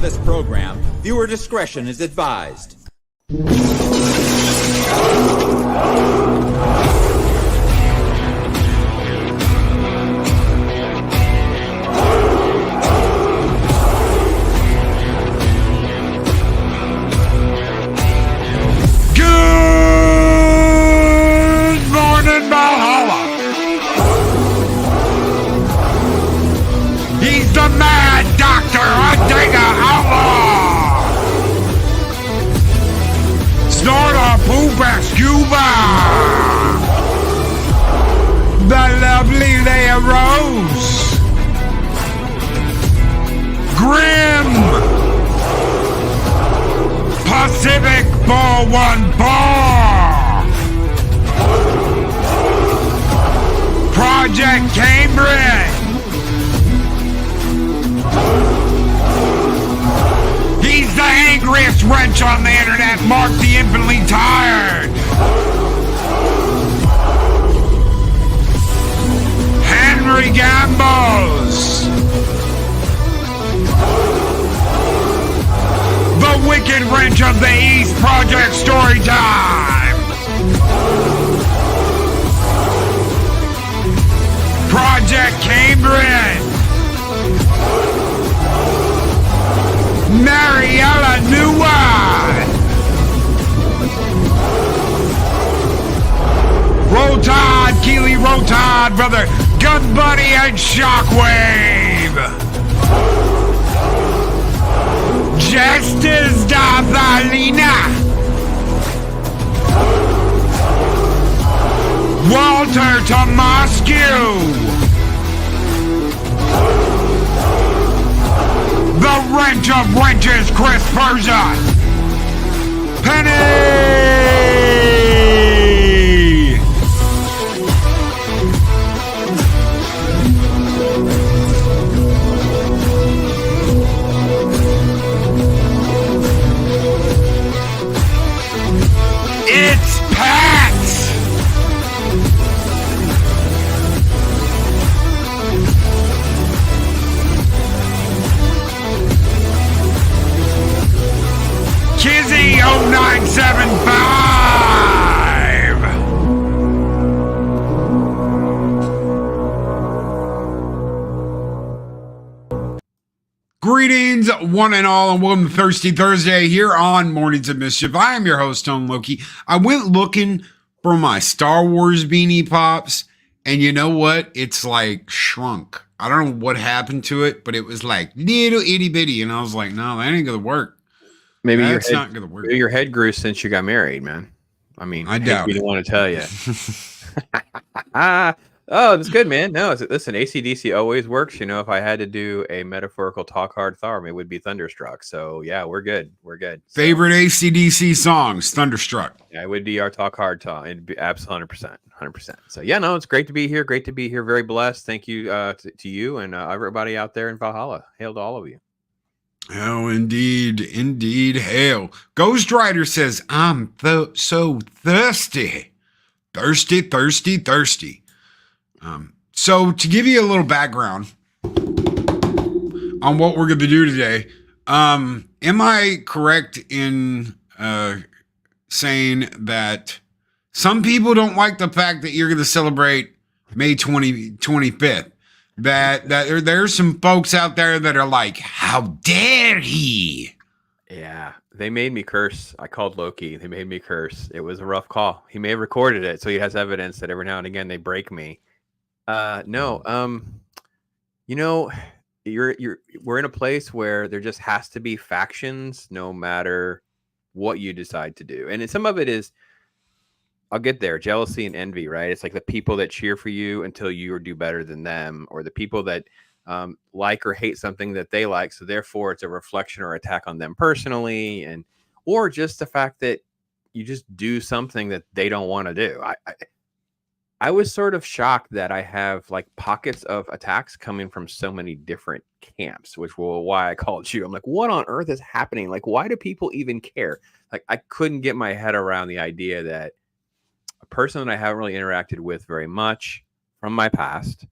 this program, viewer discretion is advised. Valhalla. He's the mad doctor, Ortega outlaw. Snorter, Pooper, Scuba. The lovely Leia Rose. Grim. Pacific 414. Project Cambridge. He's the angriest wrench on the internet, Mark the infinitely tired. Henry Gambos. The wicked wrench of the East, Project Storytime. Project Cambridge. Mariella Newman. Rotad, Keely Rotad, brother Gun Buddy and Shockwave. Justice Davalina. Walter Tomascu. The wrench of wrenches, Chris Persia. Penny. It's Pat. Kizzy 0975. Greetings, one and all, and welcome to Thirsty Thursday here on Mornings of Mischief. I am your host, Stone Loki. I went looking for my Star Wars beanie pops, and you know what? It's like shrunk. I don't know what happened to it, but it was like little itty bitty, and I was like, no, that ain't gonna work. Maybe that's not gonna work. Maybe your head grew since you got married, man. I mean, I doubt it. Didn't want to tell you. Oh, that's good, man. No, listen, AC/DC always works. You know, if I had to do a metaphorical talk hard Tharm, it would be Thunderstruck. So yeah, we're good. We're good. So, favorite AC/DC songs, Thunderstruck. Yeah, it would be our talk hard talk. It'd be absolutely 100%. So yeah, no, it's great to be here. Great to be here. Very blessed. Thank you to you and everybody out there in Valhalla. Hail to all of you. Oh, indeed. Hail. Ghost Rider says, I'm so thirsty. Thirsty. So to give you a little background on what we're going to do today, am I correct in saying that some people don't like the fact that you're going to celebrate May 25th? That there's some folks out there that are like, how dare he? Yeah, they made me curse. I called Loki. They made me curse. It was a rough call. He may have recorded it, so he has evidence that every now and again they break me. No. You know, we're in a place where there just has to be factions, no matter what you decide to do, and some of it is. I'll get there. Jealousy and envy, right? It's like the people that cheer for you until you do better than them, or the people that like or hate something that they like. So therefore it's a reflection or attack on them personally. Or just the fact that you just do something that they don't want to do. I was sort of shocked that I have like pockets of attacks coming from so many different camps, which was why I called you. I'm like, what on earth is happening? Like, why do people even care? Like, I couldn't get my head around the idea that a person that I haven't really interacted with very much from my past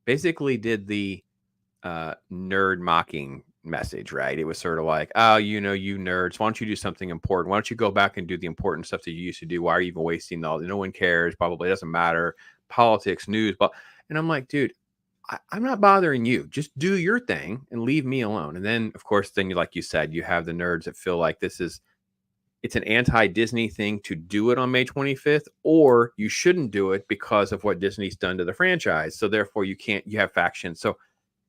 basically did the nerd mocking message, right? It was sort of like, oh, you nerds, why don't you do something important? Why don't you go back and do the important stuff that you used to do? Why are you even wasting all? No one cares. Probably doesn't matter. Politics, news, but and I'm like, dude, I'm not bothering you. Just do your thing and leave me alone. And then, of course, then like you said, you have the nerds that feel like it's an anti-Disney thing to do it on May 25th, or you shouldn't do it because of what Disney's done to the franchise. So therefore you have factions. So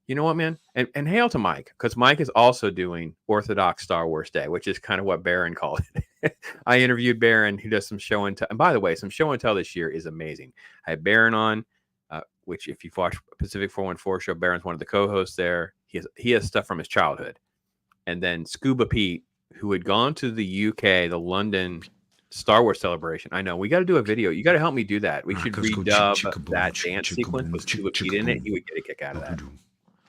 you know what, man? And hail to Mike, because Mike is also doing Orthodox Star Wars Day, which is kind of what Baron called it. I interviewed Baron, who does some show and tell. And by the way, some show and tell this year is amazing. I had Baron on, which if you've watched Pacific 414 show, Baron's one of the co-hosts there. He has stuff from his childhood. And then Scuba Pete, who had gone to the UK, the London Star Wars celebration. I know we got to do a video. You got to help me do that. We should redub that dance sequence with Scuba Pete in it. He would get a kick out of that.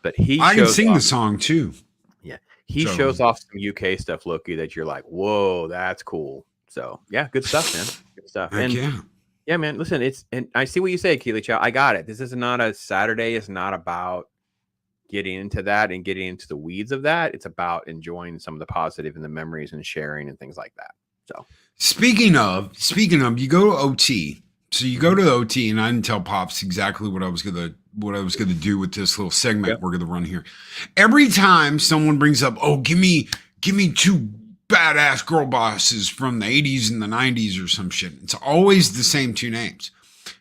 But I can sing the song too. Yeah, he shows off some UK stuff, Loki, that you're like, whoa, that's cool. So yeah, good stuff, man. Good stuff. Heck and yeah, man. Listen, and I see what you say, Keely Chow. I got it. This is not a Saturday. It's not about getting into that and getting into the weeds of that. It's about enjoying some of the positive and the memories and sharing and things like that. So speaking of, you go to OT. So you go to OT, and I didn't tell Pops exactly what I was gonna do with this little segment we're gonna run here. Every time someone brings up, oh, give me two badass girl bosses from the 80s and the 90s or some shit, it's always the same two names.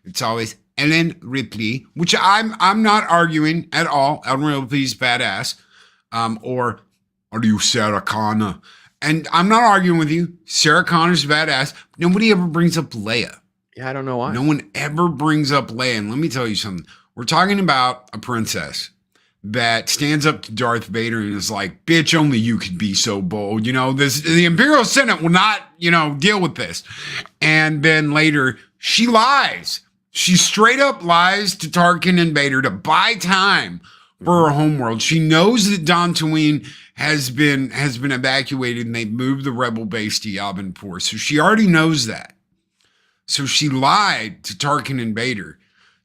It's always Ellen Ripley, which I'm not arguing at all. Ellen Ripley's badass. Or are you Sarah Connor? And I'm not arguing with you. Sarah Connor's badass. Nobody ever brings up Leia. Yeah, I don't know why. No one ever brings up Leia. And let me tell you something. We're talking about a princess that stands up to Darth Vader and is like, bitch, only you could be so bold. The Imperial Senate will not, deal with this. And then later she lies. She straight up lies to Tarkin and Vader to buy time for her homeworld. She knows that Dantooine has been evacuated and they've moved the rebel base to Yavin 4. So she already knows that. So she lied to Tarkin and Vader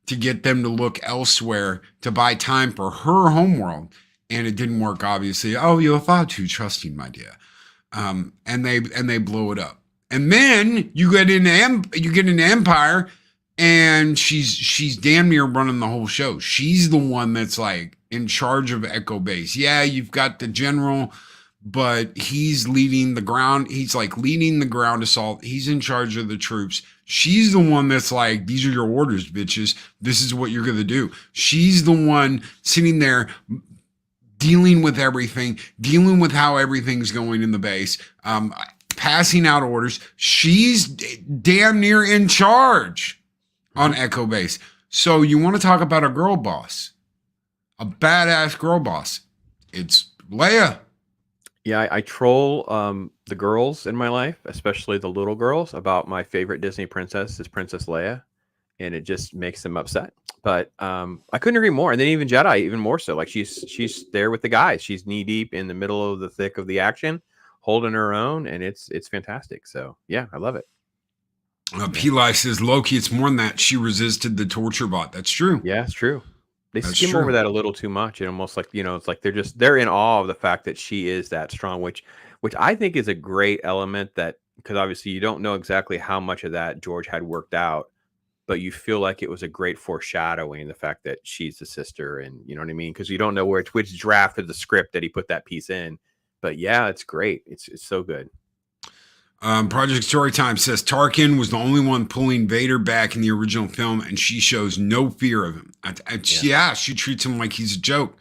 to get them to look elsewhere to buy time for her homeworld. And it didn't work, obviously. Oh, you're far too trusting, my dear. And they blow it up. And then you get into Empire, and she's damn near running the whole show. She's the one that's like in charge of Echo Base. Yeah, you've got the general, but he's leading the ground. He's like leading the ground assault. He's in charge of the troops. She's the one that's like, these are your orders, bitches. This is what you're going to do. She's the one sitting there dealing with everything, dealing with how everything's going in the base, passing out orders. She's damn near in charge on Echo Base. So you want to talk about a girl boss, a badass girl boss. It's Leia. Yeah, I troll the girls in my life, especially the little girls, about my favorite Disney princess is Princess Leia, and it just makes them upset. But I couldn't agree more. And then even Jedi, even more so. Like she's there with the guys. She's knee deep in the middle of the thick of the action, holding her own, and it's fantastic. So yeah, I love it. Peli says, Loki, it's more than that. She resisted the torture bot. That's true. Yeah, it's true. They skim over that a little too much, and almost like, it's like they're in awe of the fact that she is that strong, which I think is a great element, that because obviously you don't know exactly how much of that George had worked out, but you feel like it was a great foreshadowing, the fact that she's the sister, and you know what I mean? Because you don't know which draft of the script that he put that piece in. But yeah, it's great. It's so good. Project Storytime says Tarkin was the only one pulling Vader back in the original film, and she shows no fear of him. She treats him like he's a joke.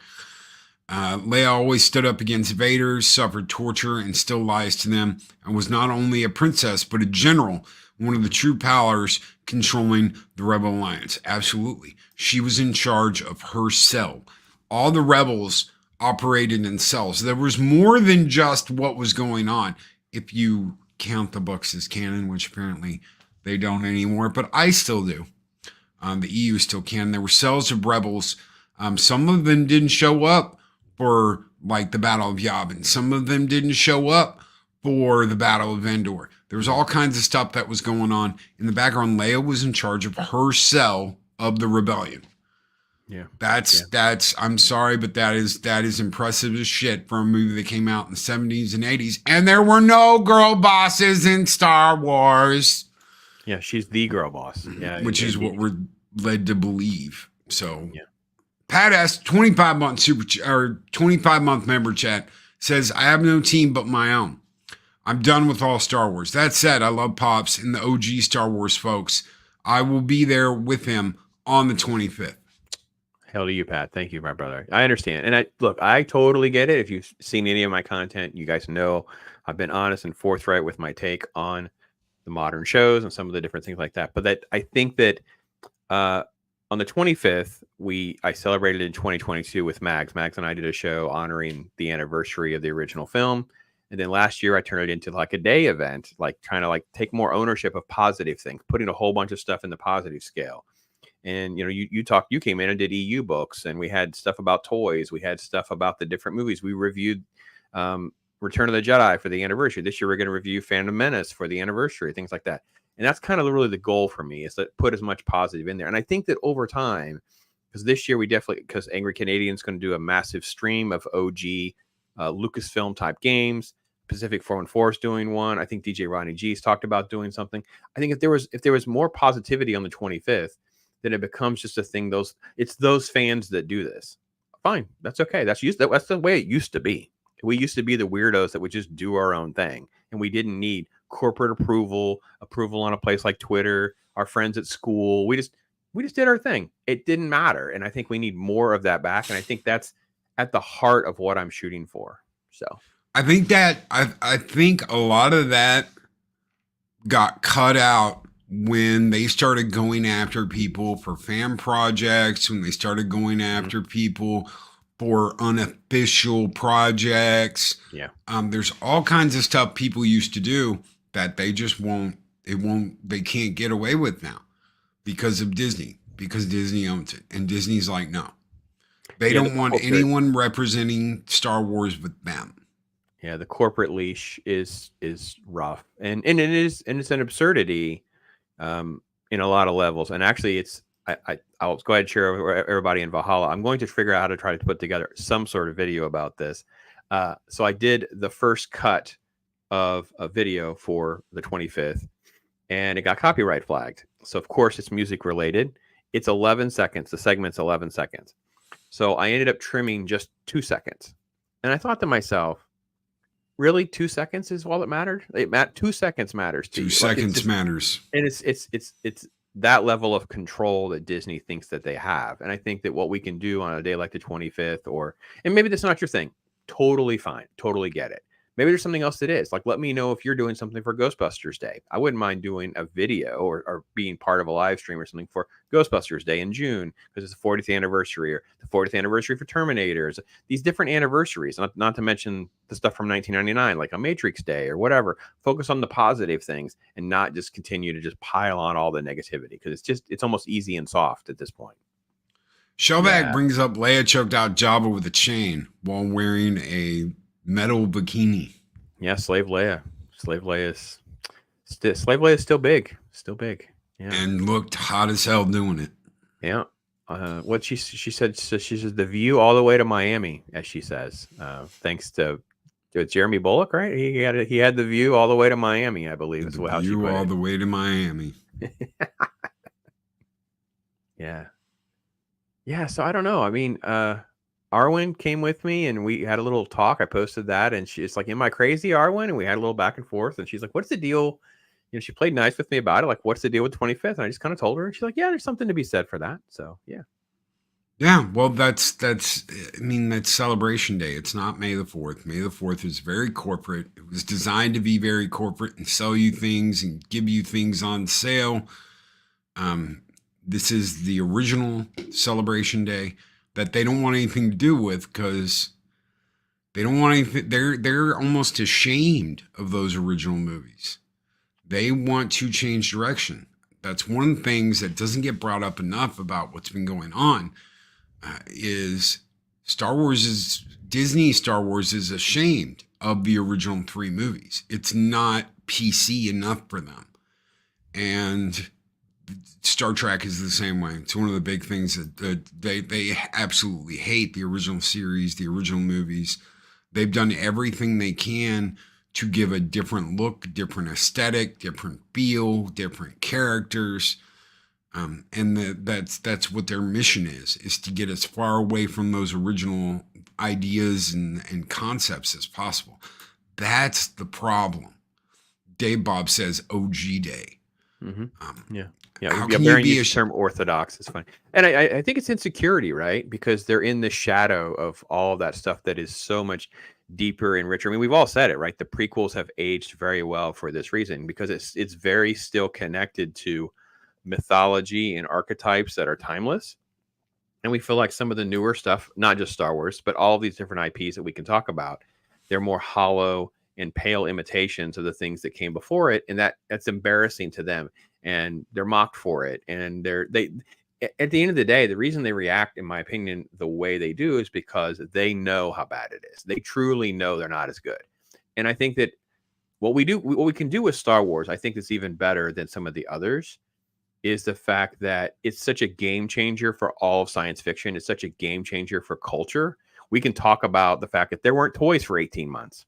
Leia always stood up against Vader, suffered torture, and still lies to them, and was not only a princess, but a general, one of the true powers controlling the Rebel Alliance. Absolutely. She was in charge of her cell. All the rebels operated in cells. There was more than just what was going on. If you count the books as canon, which apparently they don't anymore, but I still do. The EU still can. There were cells of rebels. Some of them didn't show up for like the Battle of Yavin. Some of them didn't show up for the Battle of Endor. There was all kinds of stuff that was going on in the background. Leia was in charge of her cell of the rebellion. Yeah. That's I'm sorry, but that is impressive as shit for a movie that came out in the 70s and 80s. And there were no girl bosses in Star Wars, Yeah, she's the girl boss. Yeah, which is what indeed. we're led to believe. So Yeah. Pat S 25-month 25-month member chat says, I have no team but my own. I'm done with all Star Wars. That said, I love Pops and the OG Star Wars folks. I will be there with him on the 25th. Hell to you, Pat. Thank you, my brother. I understand. And I totally get it. If you've seen any of my content, you guys know I've been honest and forthright with my take on the modern shows and some of the different things like that. But that I think that on the 25th, I celebrated in 2022 with Mags. Mags and I did a show honoring the anniversary of the original film. And then last year I turned it into like a day event, like trying to like take more ownership of positive things, putting a whole bunch of stuff in the positive scale. And you came in and did EU books, and we had stuff about toys, we had stuff about the different movies. We reviewed Return of the Jedi for the anniversary. This year we're going to review Phantom Menace for the anniversary, things like that. And that's kind of really the goal for me, is to put as much positive in there. And I think that over time, because this year because Angry Canadian's going to do a massive stream of OG Lucasfilm type games. Pacific 414 is doing one. I think DJ Ronnie G's talked about doing something. I think if there was more positivity on the 25th, then it becomes just a thing. It's those fans that do this. Fine, that's okay. That's the way it used to be. We used to be the weirdos that would just do our own thing, and we didn't need corporate approval on a place like Twitter, our friends at school. We just did our thing. It didn't matter, and I think we need more of that back. And I think that's at the heart of what I'm shooting for. So I think a lot of that got cut out when they started going after people for fan projects, when they started going after people for unofficial projects. Yeah. There's all kinds of stuff people used to do that they just they can't get away with now because of Disney, because Disney owns it. And Disney's like, no, they don't want anyone representing Star Wars with them. Yeah. The corporate leash is rough, and it's an absurdity in a lot of levels. And actually I'll go ahead and share with everybody in Valhalla. I'm going to figure out how to try to put together some sort of video about this. So I did the first cut of a video for the 25th, and it got copyright flagged. So of course it's music related. It's 11 seconds. The segment's 11 seconds. So I ended up trimming just 2 seconds. And I thought to myself, really 2 seconds is all that mattered? 2 seconds matters to 2 you. seconds matters. And it's that level of control that Disney thinks that they have. And I think that what we can do on a day like the 25th, and maybe that's not your thing, totally fine, totally get it. Maybe there's something else that is. Like, let me know if you're doing something for Ghostbusters Day. I wouldn't mind doing a video or being part of a live stream or something for Ghostbusters Day in June, because it's the 40th anniversary, or the 40th anniversary for Terminators. These different anniversaries, not to mention the stuff from 1999, like a Matrix Day or whatever. Focus on the positive things and not just continue to just pile on all the negativity, because it's almost easy and soft at this point. Shellback brings up Leia choked out Jabba with a chain while wearing a metal bikini. Yeah, Slave Leia. Slave Leia is still big. Still big. Yeah. And looked hot as hell doing it. Yeah. What she said, so she says the view all the way to Miami, as she says. Thanks to Jeremy Bullock, right? He had the view all the way to Miami, I believe. The view all the way to Miami. Yeah. Yeah, so I don't know. I mean, Arwen came with me and we had a little talk. I posted that, and she's like, am I crazy, Arwen? And we had a little back and forth, and she's like, what's the deal? She played nice with me about it. Like, what's the deal with 25th? And I just kind of told her, and she's like, yeah, there's something to be said for that. So, yeah. Yeah, well, that's Celebration Day. It's not May the 4th. May the 4th is very corporate. It was designed to be very corporate and sell you things and give you things on sale. This is the original Celebration Day that they don't want anything to do with, because they don't want anything. They're almost ashamed of those original movies. They want to change direction. That's one of the things that doesn't get brought up enough about what's been going on. Is Disney Star Wars is ashamed of the original 3 movies. It's not PC enough for them. And Star Trek is the same way. It's one of the big things that they absolutely hate the original series, the original movies. They've done everything they can to give a different look, different aesthetic, different feel, different characters. And that's what their mission is to get as far away from those original ideas and concepts as possible. That's the problem. Dave Bob says OG Day. Yeah. How Yeah, can Baron you be used the term orthodox. It's funny. And I think it's insecurity, right? Because they're in the shadow of all of that stuff that is so much deeper and richer. I mean, we've all said it, right? The prequels have aged very well for this reason, because it's very still connected to mythology and archetypes that are timeless. And we feel like some of the newer stuff, not just Star Wars, but all of these different IPs that we can talk about, they're more hollow and pale imitations of the things that came before it, and that's embarrassing to them, and they're mocked for it. And they at the end of the day, the reason they react, in my opinion, the way they do is because they know how bad it is. They truly know they're not as good. And I think that what we can do with Star Wars, I think, is even better than some of the others, is the fact that it's such a game changer for all of science fiction. It's such a game changer for culture. We can talk about the fact that there weren't toys for 18 months.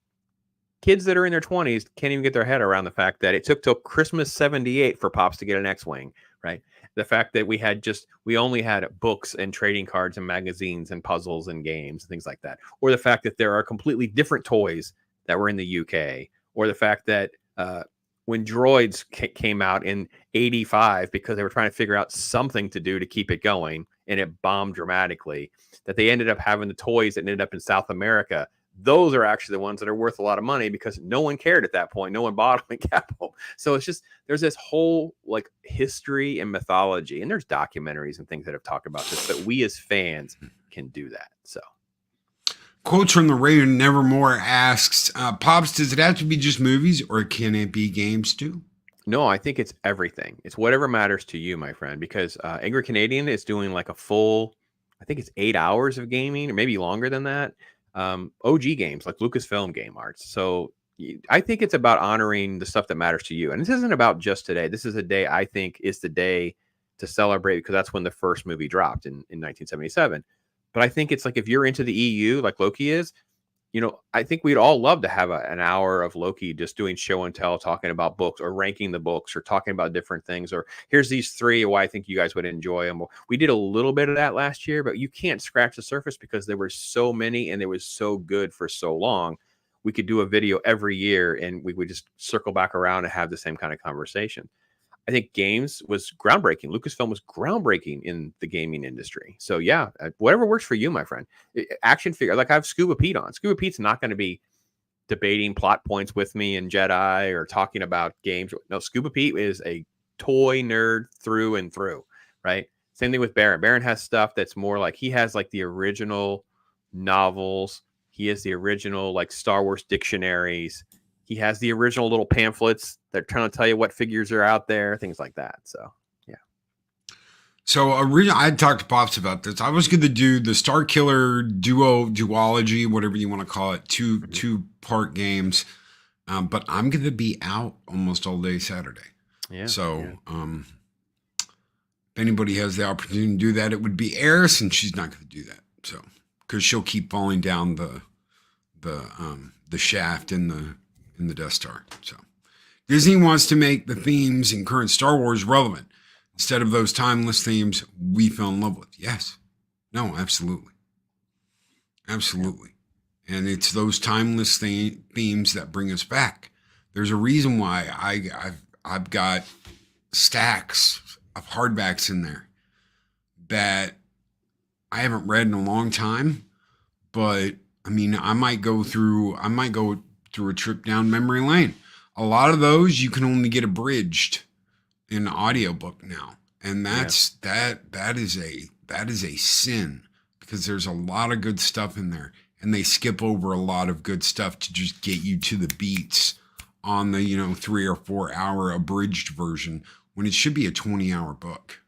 Kids that are in their 20s can't even get their head around the fact that it took till Christmas 78 for Pops to get an X-Wing, right? The fact that we only had books and trading cards and magazines and puzzles and games and things like that. Or the fact that there are completely different toys that were in the UK. Or the fact that when droids came out in 85, because they were trying to figure out something to do to keep it going, and it bombed dramatically, that they ended up having the toys that ended up in South America. Those are actually the ones that are worth a lot of money, because no one cared at that point. No one bought them and kept them. So it's just, there's this whole like history and mythology, and there's documentaries and things that have talked about this, but we as fans can do that. So. Quotes from the Raven Nevermore asks, Pops, does it have to be just movies, or can it be games too? No, I think it's everything. It's whatever matters to you, my friend, because Angry Canadian is doing like a full, I think it's 8 hours of gaming, or maybe longer than that. OG games like Lucasfilm Game Arts. So I think it's about honoring the stuff that matters to you. And this isn't about just today. This is a day I think is the day to celebrate, because that's when the first movie dropped in 1977. But I think it's like, if you're into the EU like Loki is, I think we'd all love to have an hour of Loki just doing show and tell, talking about books or ranking the books or talking about different things. Or here's these 3 why I think you guys would enjoy them. We did a little bit of that last year, but you can't scratch the surface because there were so many and they was so good for so long. We could do a video every year and we would just circle back around and have the same kind of conversation. I think games was groundbreaking. Lucasfilm was groundbreaking in the gaming industry. So yeah, whatever works for you, my friend. Action figure, like I have Scuba Pete on. Scuba Pete's not going to be debating plot points with me in Jedi or talking about games. No, Scuba Pete is a toy nerd through and through, right? Same thing with Baron. Baron has stuff that's more like, he has like the original novels. He has the original like Star Wars dictionaries. He has the original little pamphlets that are trying to tell you what figures are out there, things like that. So, yeah. So I talked to Pops about this. I was going to do the Star Killer duology, whatever you want to call it, two-part games. But I'm going to be out almost all day Saturday. Yeah. So if anybody has the opportunity to do that, it would be Eris, and she's not going to do that. So, because she'll keep falling down the shaft in the Death Star. So Disney wants to make the themes in current Star Wars relevant instead of those timeless themes we fell in love with. Yes. No, absolutely. Absolutely. And it's those timeless themes that bring us back. There's a reason why I've got stacks of hardbacks in there that I haven't read in a long time, but I mean, I might go through a trip down memory lane. A lot of those you can only get abridged in an audiobook now. And that's that is a sin, because there's a lot of good stuff in there, and they skip over a lot of good stuff to just get you to the beats on the 3 or 4 hour abridged version, when it should be a 20-hour book.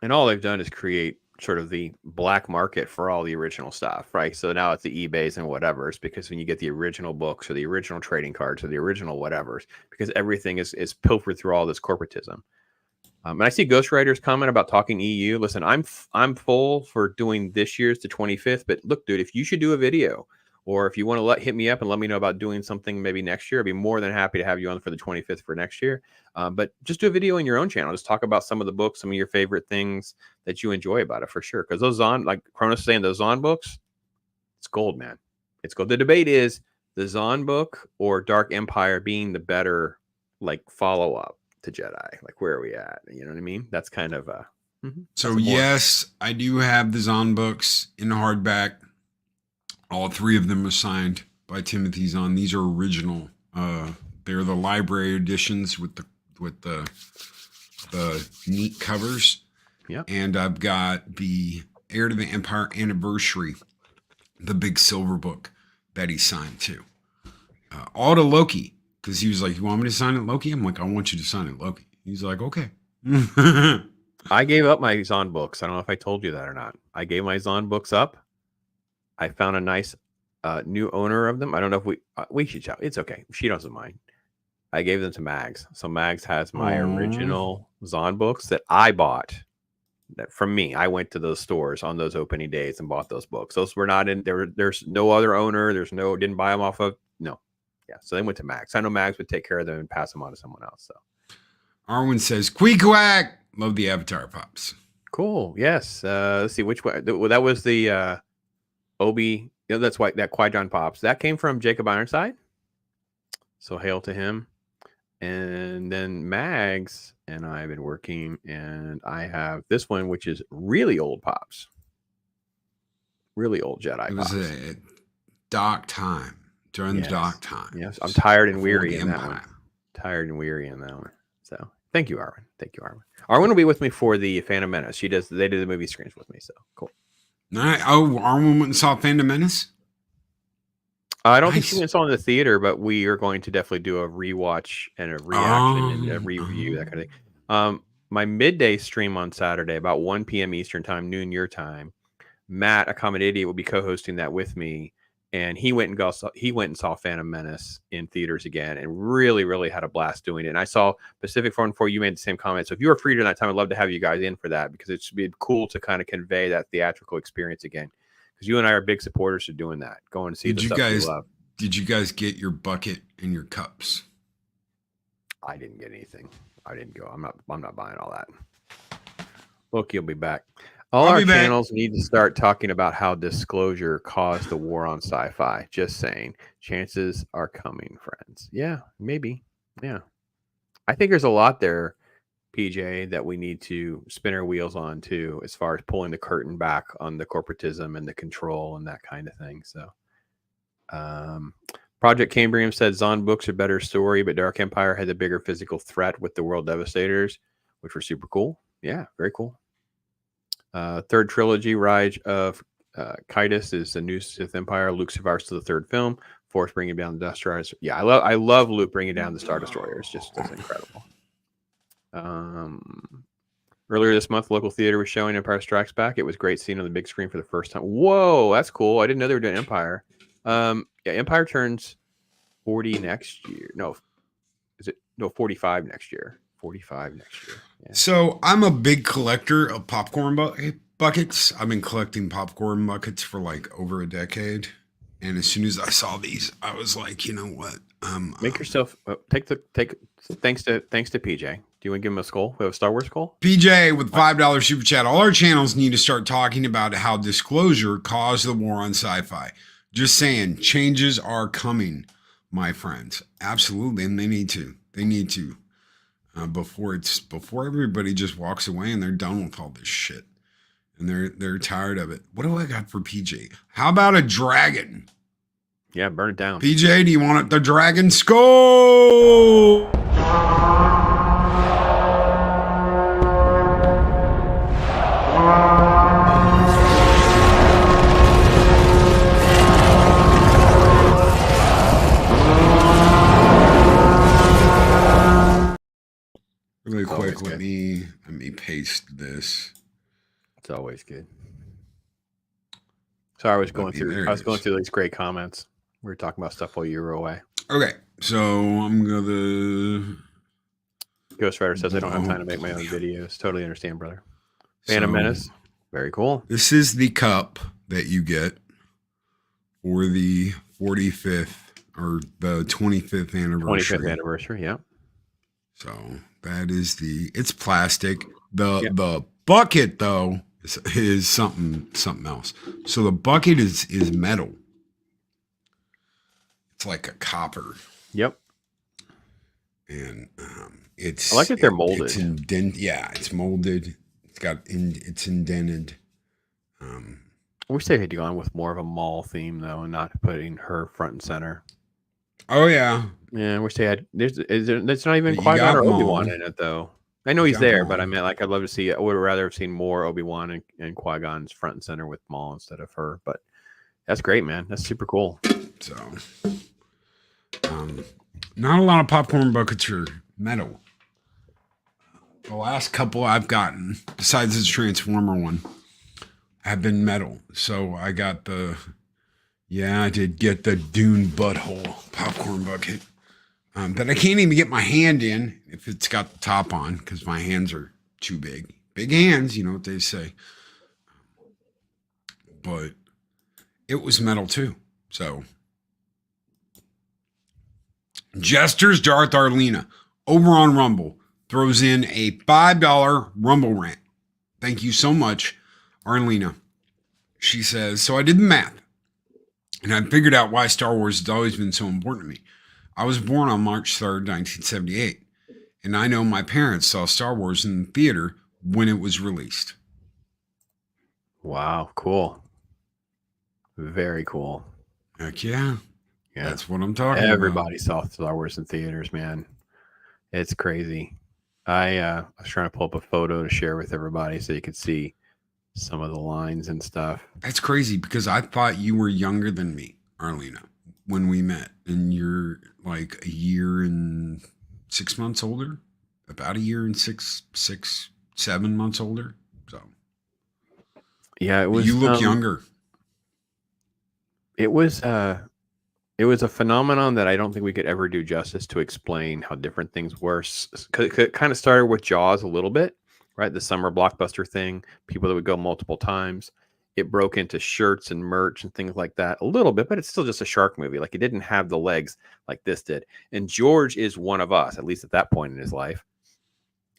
And all they've done is create sort of the black market for all the original stuff, right? So now it's the eBays and whatever. It's because when you get the original books or the original trading cards or the original whatevers, because everything is pilfered through all this corporatism. And I see ghostwriters comment about talking EU. Listen, I'm full for doing this year's the 25th. But look, dude, if you should do a video, or if you want to hit me up and let me know about doing something maybe next year, I'd be more than happy to have you on for the 25th for next year. But just do a video in your own channel. Just talk about some of the books, some of your favorite things that you enjoy about it for sure. Because those like Cronus saying, those Zahn books, it's gold, man. It's gold. The debate is the Zahn book or Dark Empire being the better like follow up to Jedi. Like, where are we at? You know what I mean? That's kind of So yes, I do have the Zahn books in hardback. All 3 of them are signed by Timothy Zahn. These are original. They're the library editions with the neat covers. Yeah. And I've got the Heir to the Empire Anniversary, the big silver book that he signed too. All to Loki, because he was like, "You want me to sign it, Loki?" I'm like, "I want you to sign it, Loki." He's like, "Okay." I gave up my Zahn books. I don't know if I told you that or not. I gave my Zahn books up. I found a nice new owner of them. I don't know if we should shout. It's okay. She doesn't mind. I gave them to Mags. So Mags has my original Zahn books that I bought. That from me. I went to those stores on those opening days and bought those books. Those were not in there. There's no other owner. Didn't buy them off of. No. Yeah. So they went to Mags. I know Mags would take care of them and pass them on to someone else. So Arwen says, "Queequeg." Love the Avatar pops. Cool. Yes. Let's see which way. That was the Obi. That's why that Qui-Gon pops. That came from Jacob Ironside. So hail to him. And then Mags and I have been working, and I have this one, which is really old pops. Really old Jedi pops. It was a dark time. During the dark time. Yes. I'm tired and weary in that one. Tired and weary in that one. So thank you, Arwen. Thank you, Arwen. Arwen will be with me for the Phantom Menace. They do the movie screens with me. So cool. All right. Oh, Arwen went and saw Phantom Menace? I don't think she went and saw it in the theater, but we are going to definitely do a rewatch and a reaction and a review, that kind of thing. My midday stream on Saturday, about 1 p.m. Eastern time, noon your time, Matt, a Common Idiot, will be co-hosting that with me. And he went and saw Phantom Menace in theaters again, and really, really had a blast doing it. And I saw Pacific 414. You made the same comment. So if you were free during that time, I'd love to have you guys in for that, because it should be cool to kind of convey that theatrical experience again. Because you and I are big supporters of doing that, going to see the stuff we love. Did you guys get your bucket and your cups? I didn't get anything. I didn't go. I'm not buying all that. Loki will be back. All our channels need to start talking about how disclosure caused the war on sci-fi. Just saying. Chances are coming, friends. Yeah, maybe. Yeah. I think there's a lot there, PJ, that we need to spin our wheels on too, as far as pulling the curtain back on the corporatism and the control and that kind of thing. So Project Cambrium said Zahn books are better story, but Dark Empire had the bigger physical threat with the World Devastators, which were super cool. Yeah, very cool. Third trilogy, Rise of Kaitis, is the new Sith Empire. Luke survives to the third film. Force bringing down the Death Stars. Yeah, I love Luke bringing down the Star Destroyers. Just that's incredible. Earlier this month, local theater was showing Empire Strikes Back. It was great seeing on the big screen for the first time. Whoa, that's cool. I didn't know they were doing Empire. Yeah, Empire turns 40 next year. No, 45 next year. 45 next year. Yeah. So I'm a big collector of popcorn buckets. I've been collecting popcorn buckets for like over a decade. And as soon as I saw these, I was like, you know what? Make yourself take thanks to PJ. Do you want to give him a skull? We have a Star Wars skull? PJ with $5 super chat. All our channels need to start talking about how disclosure caused the war on sci-fi. Just saying, changes are coming, my friends. Absolutely. And they need to. Before everybody just walks away and they're done with all this shit. And they're tired of it. What do I got for PJ? How about a dragon? Yeah, burn it down. PJ, do you want the dragon skull? Really quick, let me paste this. It's always good. Sorry, I was going through these great comments. We were talking about stuff while you were away. Okay, so I'm gonna Ghost Rider says I don't have time to make my own videos. Totally understand, brother. Phantom Menace. Very cool. This is the cup that you get for the 45th or the 25th anniversary. 25th anniversary, yeah. So that is it's plastic. The bucket though is something else. So the bucket is metal. It's like a copper. Yep. And I like that they're molded. It's molded. It's indented. I wish they had gone with more of a mall theme though, and not putting her front and center. Oh yeah. Yeah, I wish they had. There's not even Qui-Gon or Obi-Wan in it though. I know he's there, but I mean, like, I'd love to see. I would rather have seen more Obi-Wan and Qui-Gon's front and center with Maul instead of her. But that's great, man. That's super cool. So, not a lot of popcorn buckets are metal. The last couple I've gotten, besides this Transformer one, have been metal. So I got I did get the Dune butthole popcorn bucket that I can't even get my hand in if it's got the top on because my hands are too big. Big hands, you know what they say. But it was metal too. So Jester's Darth Arlena over on Rumble throws in a $5 Rumble rant. Thank you so much, Arlena. She says, so I did the math and I figured out why Star Wars has always been so important to me. I was born on March 3rd, 1978, and I know my parents saw Star Wars in the theater when it was released. Wow, cool. Very cool. Heck yeah. That's what I'm talking Everybody saw Star Wars in theaters, man. It's crazy. I was trying to pull up a photo to share with everybody so you could see some of the lines and stuff. That's crazy because I thought you were younger than me, Arlena, when we met. And you're like a year and 6 months older. About a year and 7 months older. So yeah, it was. You look younger. It was a phenomenon that I don't think we could ever do justice to explain how different things were. It kind of started with Jaws a little bit, right? The summer blockbuster thing, people that would go multiple times. It broke into shirts and merch and things like that a little bit, but it's still just a shark movie. Like, it didn't have the legs like this did. And George is one of us, at least at that point in his life.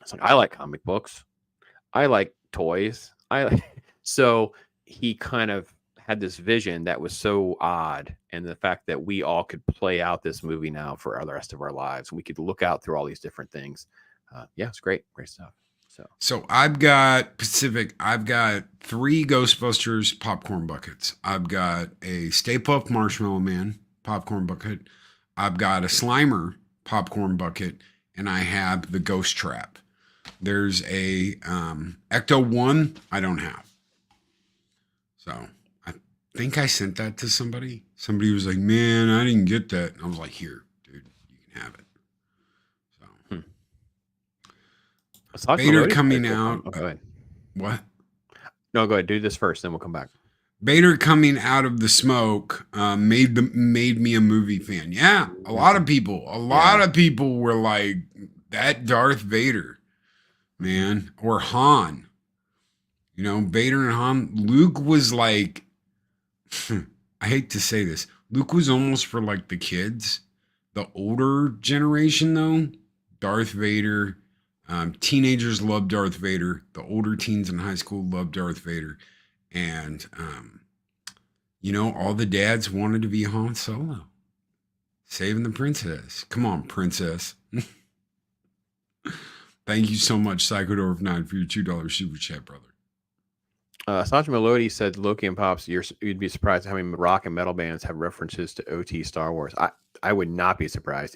It's like, I like comic books. I like toys. So he kind of had this vision that was so odd, and the fact that we all could play out this movie now for the rest of our lives. We could look out through all these different things. It's great stuff. So I've got 3 Ghostbusters popcorn buckets. I've got a Stay Puft Marshmallow Man popcorn bucket. I've got a Slimer popcorn bucket, and I have the Ghost Trap. There's a Ecto 1 I don't have. So I think I sent that to somebody. Somebody was like, man, I didn't get that. And I was like, here, dude, you can have it. So Vader coming out. Oh, go ahead. What? No, go ahead. Do this first, then we'll come back. Vader coming out of the smoke made me a movie fan. Yeah, a lot of people were like, that Darth Vader, man, or Han. You know, Vader and Han. Luke was like, I hate to say this, Luke was almost for like the kids, the older generation though. Darth Vader. Teenagers love Darth Vader. The older teens in high school love Darth Vader. And, all the dads wanted to be Han Solo. Saving the princess. Come on, princess. Thank you so much, Psychodorf9, for your $2 super chat, brother. Sanjay Melody said, Loki and Pops, you'd be surprised how many rock and metal bands have references to OT Star Wars. I would not be surprised.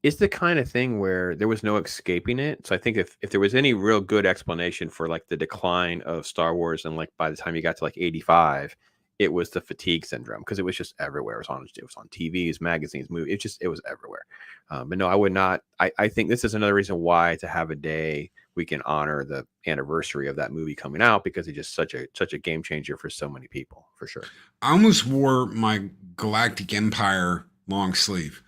It's the kind of thing where there was no escaping it. So I think if there was any real good explanation for like the decline of Star Wars, and like by the time you got to like 85, it was the fatigue syndrome, because it was just everywhere. It was on TVs, magazines, movies. It was everywhere. But no, I would not. I think this is another reason why to have a day we can honor the anniversary of that movie coming out, because it's just such a game changer for so many people, for sure. I almost wore my Galactic Empire long sleeve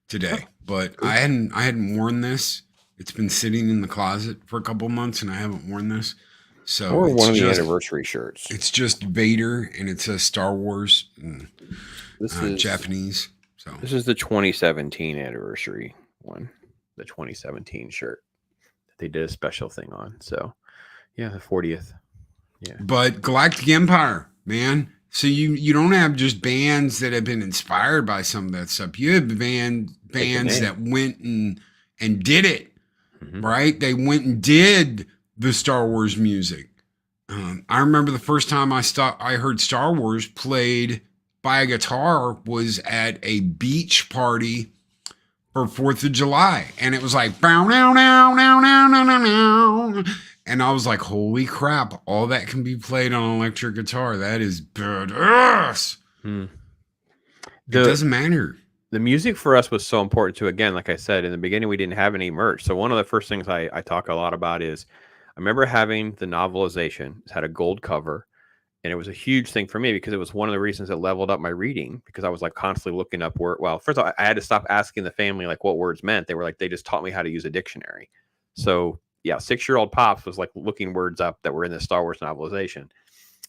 today, but I hadn't worn this It's been sitting in the closet for a couple months, and I haven't worn this. So Or it's one of the just anniversary shirts. it's just Vader, and it says Star Wars and This is Japanese. So This is the 2017 anniversary one, the 2017 shirt that they did a special thing on. So, yeah, the 40th. Yeah. But Galactic Empire, man. So you don't have just bands that have been inspired by some of that stuff. You have bands that went and did it, right? They went and did the Star Wars music. I remember the first time I heard Star Wars played by a guitar was at a beach party for 4th of July. And it was like, bow, now, now, now, now, now, now, now. And I was like, holy crap, all that can be played on an electric guitar. That is badass. It doesn't matter. The music for us was so important too. Again, like I said, in the beginning, we didn't have any merch. So one of the first things I talk a lot about is I remember having the novelization. It had a gold cover. And it was a huge thing for me because it was one of the reasons that leveled up my reading, because I was like constantly looking up word. Well, first of all, I had to stop asking the family like what words meant. They were like, they just taught me how to use a dictionary. So yeah, 6-year-old Pops was like looking words up that were in the Star Wars novelization.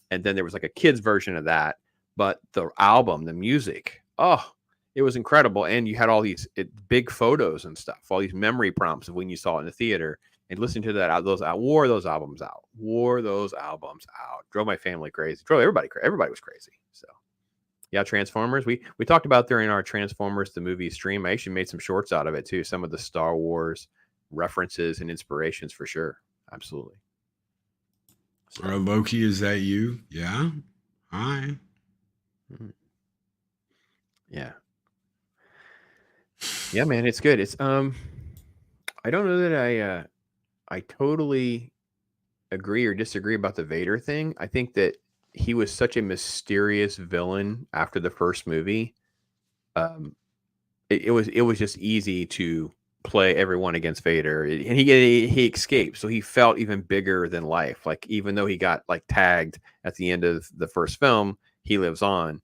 And then there was like a kid's version of that. But the album, the music, it was incredible. And you had all these big photos and stuff, all these memory prompts of when you saw it in the theater. And listening to that, wore those albums out. Drove my family crazy. Drove everybody crazy. Everybody was crazy. So, yeah, Transformers. We talked about during our Transformers the movie stream. I actually made some shorts out of it too. Some of the Star Wars references and inspirations for sure. Absolutely. So, Loki, is that you? Yeah. Hi. Yeah. Yeah, man, it's good. It's I don't know that I totally agree or disagree about the Vader thing. I think that he was such a mysterious villain after the first movie. It was just easy to play everyone against Vader, and he escaped, so he felt even bigger than life. Like even though he got like tagged at the end of the first film, he lives on,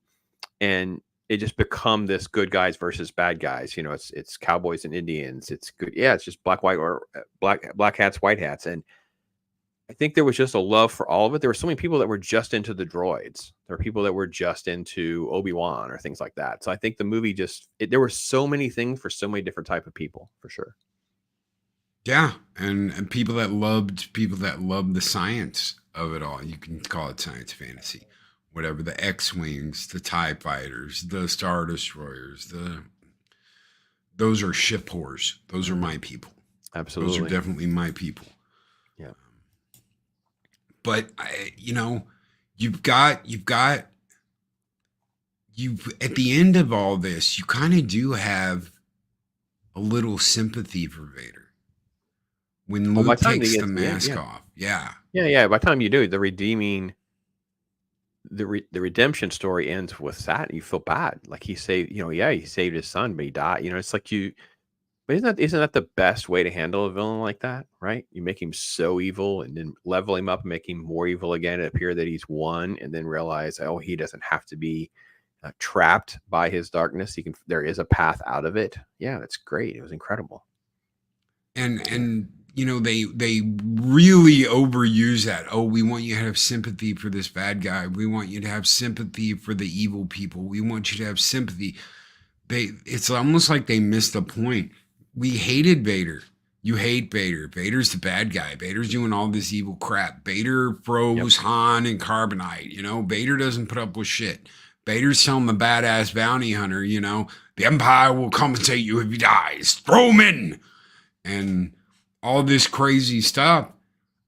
and it just become this good guys versus bad guys. You know, it's cowboys and Indians. It's good. Yeah, it's just black, white, or black hats, white hats. And I think there was just a love for all of it. There were so many people that were just into the droids. There were people that were just into Obi-Wan or things like that. So I think the movie there were so many things for so many different type of people, for sure. Yeah, and people that loved the science of it all. You can call it science fantasy. Whatever, the X-Wings, the TIE Fighters, the Star Destroyers, those are ship whores. Those are my people. Absolutely. Those are definitely my people. Yeah. But you've at the end of all this, you kind of do have a little sympathy for Vader. When Luke takes the mask off. Yeah. Yeah. By the time you do, the redemption story ends with that. You feel bad. Like he saved, he saved his son, but he died. It's like but isn't that the best way to handle a villain like that? Right? You make him so evil and then level him up and make him more evil again. It appear that he's won, and then realize, he doesn't have to be trapped by his darkness. There is a path out of it. Yeah, that's great. It was incredible. And they really overuse that. Oh, we want you to have sympathy for this bad guy. We want you to have sympathy for the evil people. We want you to have sympathy. It's almost like they missed the point. We hated Vader. You hate Vader. Vader's the bad guy. Vader's doing all this evil crap. Vader froze Han and carbonite. Vader doesn't put up with shit. Vader's telling the badass bounty hunter, the Empire will compensate you if he dies. Throw him in. And all this crazy stuff.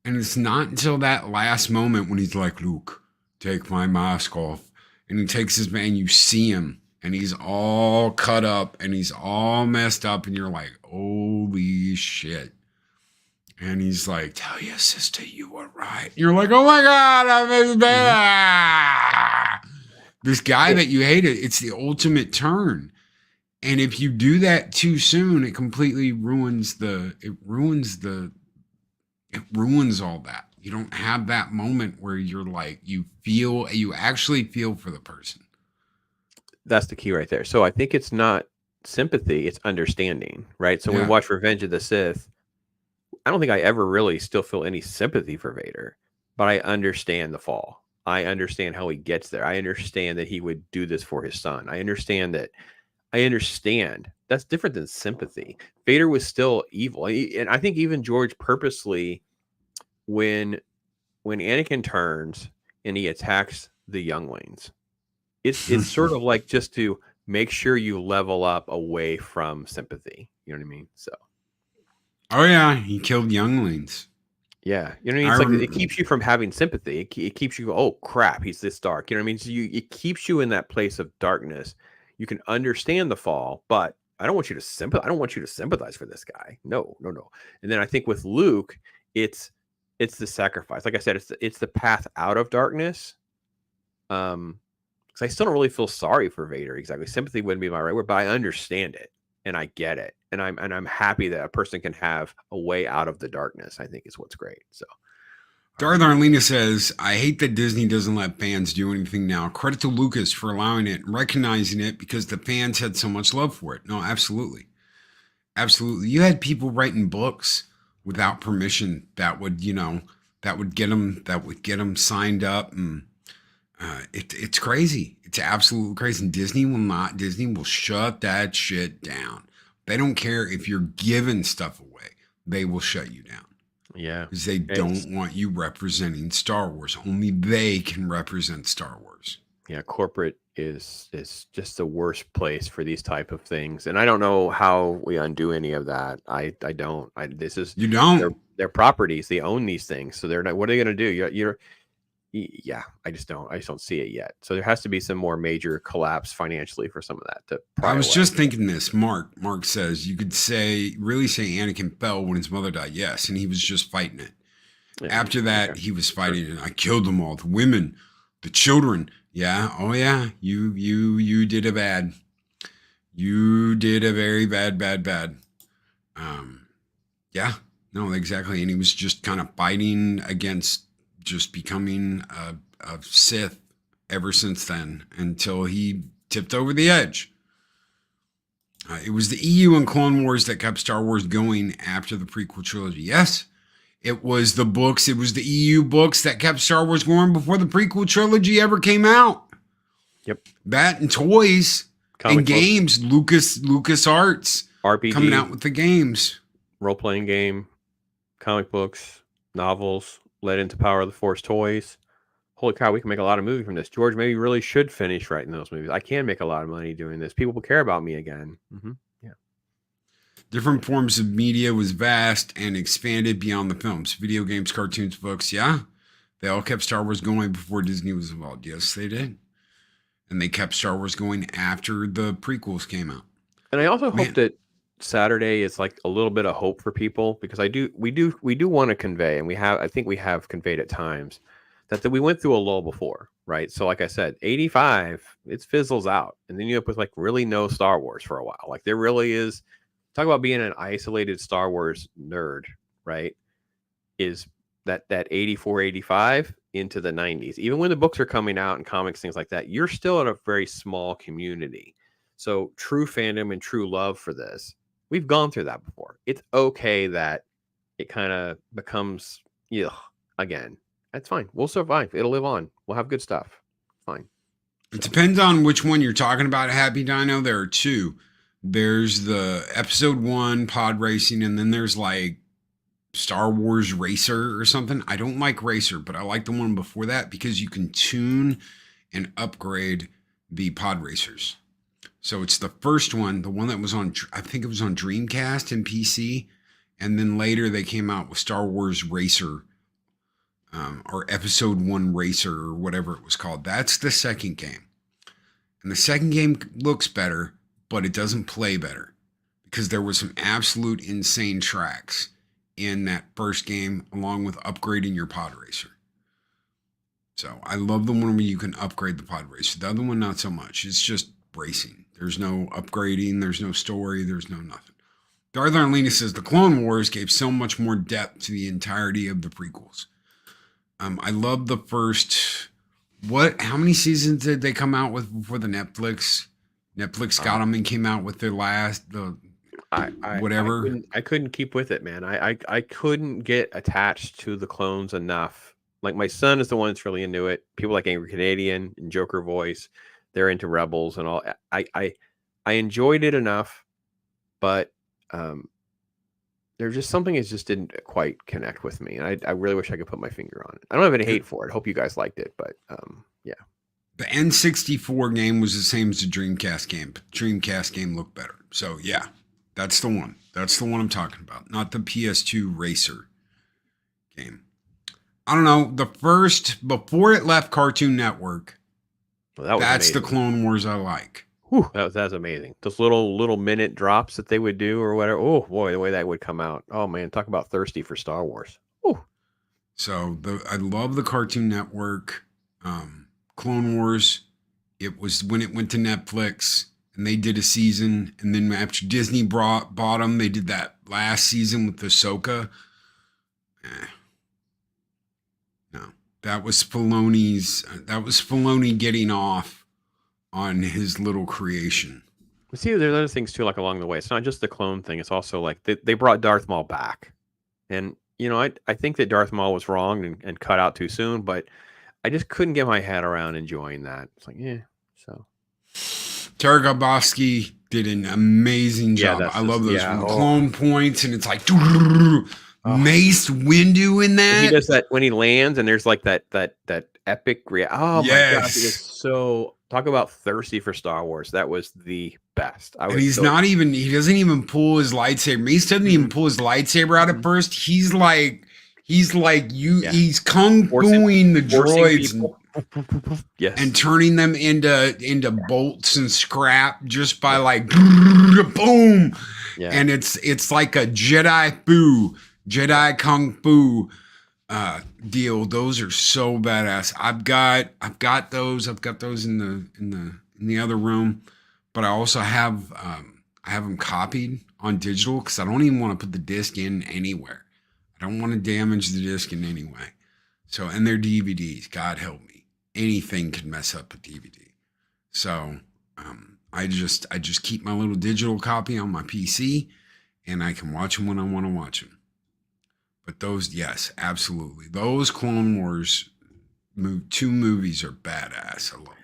And it's not until that last moment when he's like, Luke, take my mask off. And he takes his man, you see him, and he's all cut up and he's all messed up. And you're like, holy shit. And he's like, tell your sister you were right. And you're like, oh my God, I miss Bella. This guy that you hated, it's the ultimate turn. And if you do that too soon, it completely ruins all that. You don't have that moment where you're like, you actually feel for the person. That's the key right there. So I think it's not sympathy, it's understanding, right? So when we watch Revenge of the Sith, I don't think I ever really still feel any sympathy for Vader, but I understand the fall. I understand how he gets there. I understand that he would do this for his son. I understand that. I understand. That's different than sympathy. Vader was still evil. And I think even George purposely, when Anakin turns and he attacks the younglings, it's sort of like just to make sure you level up away from sympathy. You know what I mean? So Oh yeah, he killed younglings. yeah, you know what I mean? It's like it keeps you from having sympathy. It keeps you, oh crap, he's this dark. You know what I mean? So it keeps you in that place of darkness. You can understand the fall, but I don't want you to sympathize. I don't want you to sympathize for this guy. No, no, no. And then I think with Luke, it's the sacrifice. Like I said, it's the path out of darkness. Because I still don't really feel sorry for Vader exactly. Sympathy wouldn't be my right word, but I understand it and I get it, and I'm happy that a person can have a way out of the darkness. I think is what's great. So. Darth Arlena says, I hate that Disney doesn't let fans do anything now. Credit to Lucas for allowing it and recognizing it because the fans had so much love for it. No, absolutely. Absolutely. You had people writing books without permission that would get them signed up. And it's crazy. It's absolutely crazy. And Disney will shut that shit down. They don't care if you're giving stuff away. They will shut you down. Yeah, because they don't want you representing Star Wars. Only they can represent Star Wars. Yeah, corporate is just the worst place for these type of things, and I don't know how we undo any of that. I don't. You don't. Their properties. They own these things, so they're not. What are they going to do? Yeah, I just don't see it yet. So there has to be some more major collapse financially for some of that. I was just thinking this. Mark says you could really say Anakin fell when his mother died. Yes, and he was just fighting it. Yeah, after that, he was fighting it. I killed them all. The women, the children. Yeah. Oh yeah. You did a bad. You did a very bad. Yeah. No, exactly. And he was just kind of fighting against just becoming a Sith ever since then until he tipped over the edge. It was the EU and Clone Wars that kept Star Wars going after the prequel trilogy. Yes, it was the books. It was the EU books that kept Star Wars going before the prequel trilogy ever came out. Yep. That and toys and games. Lucas Arts RPG coming out with the games. Role-playing game, comic books, novels, led into Power of the Force toys. Holy cow, we can make a lot of movies from this. George maybe really should finish writing those movies. I can make a lot of money doing this. People will care about me again. Mm-hmm. Yeah. Different forms of media was vast and expanded beyond the films. Video games, cartoons, books. Yeah. They all kept Star Wars going before Disney was involved. Yes, they did. And they kept Star Wars going after the prequels came out. And I also hope that Saturday is like a little bit of hope for people, because we do want to convey, and I think we have conveyed at times that we went through a lull before, right? So like I said, 85, it fizzles out, and then you end up with like really no Star Wars for a while. Like there really is, talk about being an isolated Star Wars nerd, right? Is that 84, 85 into the 90s. Even when the books are coming out and comics, things like that, you're still in a very small community. So true fandom and true love for this, we've gone through that before. It's okay that it kind of becomes, again. That's fine. We'll survive. It'll live on. We'll have good stuff. Fine. It depends on which one you're talking about, Happy Dino. There are two. There's the episode 1 pod racing, and then there's like Star Wars Racer or something. I don't like Racer, but I like the one before that because you can tune and upgrade the pod racers. So it's the first one, the one that was on, I think it was on Dreamcast and PC. And then later they came out with Star Wars Racer, or episode 1 Racer, or whatever it was called. That's the second game. And the second game looks better, but it doesn't play better because there was some absolute insane tracks in that first game, along with upgrading your pod racer. So I love the one where you can upgrade the pod racer. The other one, not so much. It's just racing. There's no upgrading. There's no story. There's no nothing. Darth Arlena says the Clone Wars gave so much more depth to the entirety of the prequels. I love the first. How many seasons did they come out with before the Netflix? Netflix got them and came out with their last. whatever. I couldn't keep with it, man. I couldn't get attached to the clones enough. Like my son is the one that's really into it. People like Angry Canadian and Joker Voice, they're into Rebels and all. I enjoyed it enough, but there's just something that just didn't quite connect with me. And I really wish I could put my finger on it. I don't have any hate for it. Hope you guys liked it, but yeah. The N64 game was the same as the Dreamcast game, but the Dreamcast game looked better. So yeah, that's the one. That's the one I'm talking about, not the PS2 Racer game. I don't know. The first, before it left Cartoon Network, Well, that's amazing. the Clone Wars I like. Whew, that's amazing. Those little minute drops that they would do or whatever. Oh boy, the way that would come out. Oh man, talk about thirsty for Star Wars. Whew. So I love the Cartoon Network. Clone Wars, it was when it went to Netflix and they did a season, and then after Disney bought them, they did that last season with Ahsoka. No, that was Filoni's. That was Filoni getting off on his little creation. See, there's other things too, like along the way. It's not just the clone thing. It's also like they brought Darth Maul back, and I think that Darth Maul was wrong and cut out too soon, but I just couldn't get my head around enjoying that. It's like, yeah. So Tarek Abosky did an amazing job. I love those clone points, and it's like Mace Windu in that. He does that when he lands, and there's like that epic oh my gosh, it is so. Talk about thirsty for Star Wars. That was the best. And he doesn't even pull his lightsaber. Mace doesn't even pull his lightsaber out at first. He's like he's kung fuing the droids and turning them into bolts and scrap just by like boom. Yeah. And it's like a Jedi kung fu deal. Those are so badass. I've got those in the other room, but I also have them copied on digital because I don't even want to put the disc in anywhere. I don't want to damage the disc in any way. So, and they're DVDs. God help me, anything can mess up a DVD. So I just keep my little digital copy on my PC, and I can watch them when I want to watch them. But those, yes, absolutely. Those Clone Wars 2 movies are badass. I love them.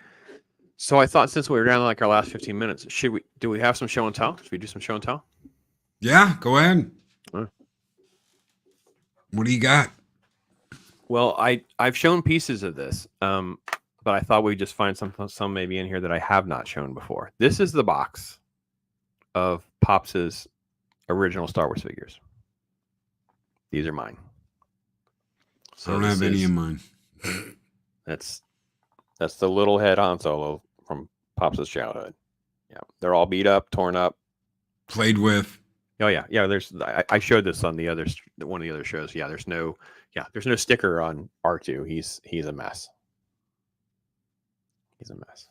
So I thought since we were down to like our last 15 minutes, do we have some show and tell? Should we do some show and tell? Yeah, go ahead. What do you got? Well, I've shown pieces of this, but I thought we'd just find some maybe in here that I have not shown before. This is the box of Pops's original Star Wars figures. These are mine. So I don't have any of mine. That's the little head Han Solo from Pops's childhood. Yeah, they're all beat up, torn up, played with. Oh yeah. I showed this on one of the other shows. Yeah, there's no sticker on R2. He's a mess. He's a mess.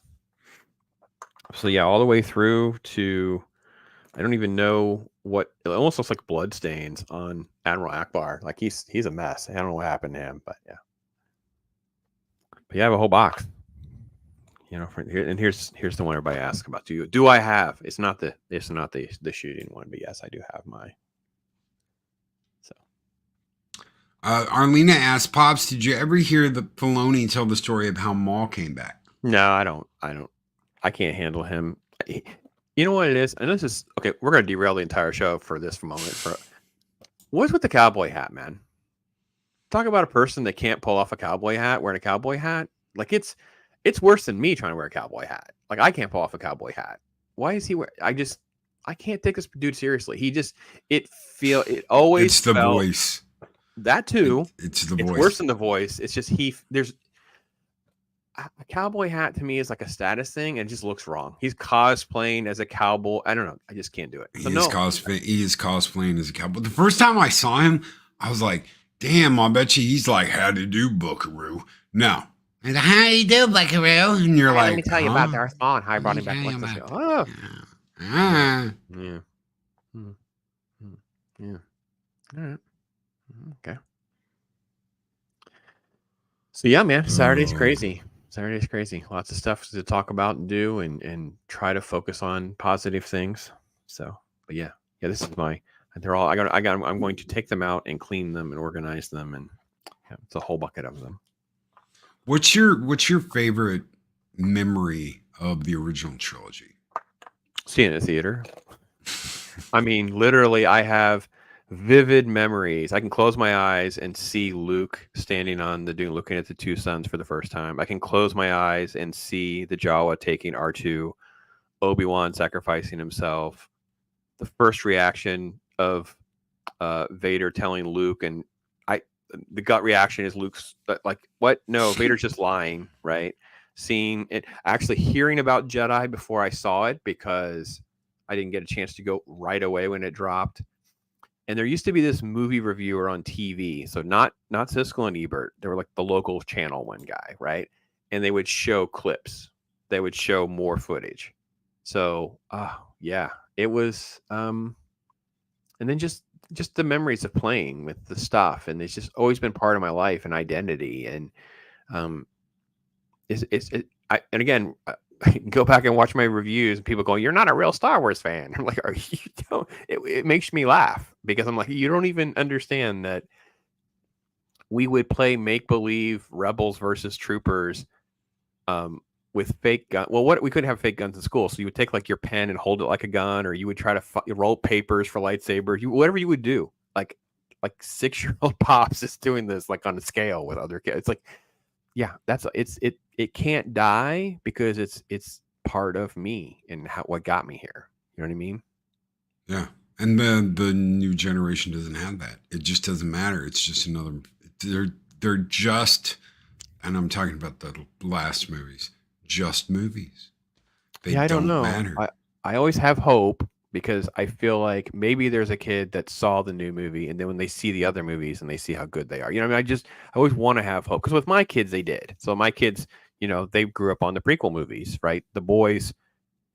So yeah, all the way through to, I don't even know what, it almost looks like blood stains on Admiral Akbar. Like he's a mess. I don't know what happened to him, but yeah. But you have a whole box. And here's the one everybody asks about. Do I have? It's not the shooting one, but yes, I do have my. So, Arlena asked, Pops, did you ever hear the Filoni tell the story of how Maul came back? No, I don't. I can't handle him. You know what it is, and this is okay. We're gonna derail the entire show for this moment. What's with the cowboy hat, man? Talk about a person that can't pull off a cowboy hat wearing a cowboy hat. Like it's worse than me trying to wear a cowboy hat. Like I can't pull off a cowboy hat. Why is he wearing? I can't take this dude seriously. It always. It's the voice. That too. It's the voice. It's worse than the voice. It's just there's a cowboy hat to me is like a status thing, and it just looks wrong. He's cosplaying as a cowboy. I don't know. I just can't do it. So he is cosplaying as a cowboy. The first time I saw him, I was like, damn, I bet you he's like, how to do Buckaroo. No. And how do you do, Buckaroo? And you're like, let me tell you about Darth Maul and how I brought him back. Oh. Yeah. Yeah. All right. Okay. So yeah, man, Saturday's crazy. Lots of stuff to talk about and do and try to focus on positive things. So, but yeah, yeah, this is my. They're all. I'm going to take them out and clean them and organize them, and yeah, it's a whole bucket of them. What's your favorite memory of the original trilogy? Seeing it in the theater. I mean, literally, I have vivid memories. I can close my eyes and see Luke standing on the dune, looking at the two suns for the first time. I can close my eyes and see the Jawa taking R2, Obi-Wan sacrificing himself. The first reaction of Vader telling Luke, and the gut reaction is Luke's like, "What? No, Vader's just lying." Right? Seeing it, actually hearing about Jedi before I saw it because I didn't get a chance to go right away when it dropped. And there used to be this movie reviewer on TV, so not Siskel and Ebert. They were like the local channel one guy, right? And they would show clips. They would show more footage. So, yeah, it was. And then just the memories of playing with the stuff, and it's just always been part of my life and identity. And and again, go back and watch my reviews, and people go, "You're not a real Star Wars fan." I'm like, "Are you?" Don't? It makes me laugh because I'm like, you don't even understand that we would play make believe Rebels versus Troopers, with fake gun. Well, we couldn't have fake guns in school, so you would take like your pen and hold it like a gun, or you would try to roll papers for lightsabers. Whatever you would do, like 6-year-old pops is doing this like on a scale with other kids. It's like, yeah, it can't die because it's part of me and what got me here. You know what I mean? Yeah. And the new generation doesn't have that. It just doesn't matter. It's just another. They're just, and I'm talking about the last movies, just movies. They I don't know. matter. I always have hope because I feel like maybe there's a kid that saw the new movie, and then when they see the other movies and they see how good they are, you know, I mean, I always want to have hope because with my kids, they did. So my kids, you know, they grew up on the prequel movies, right? The boys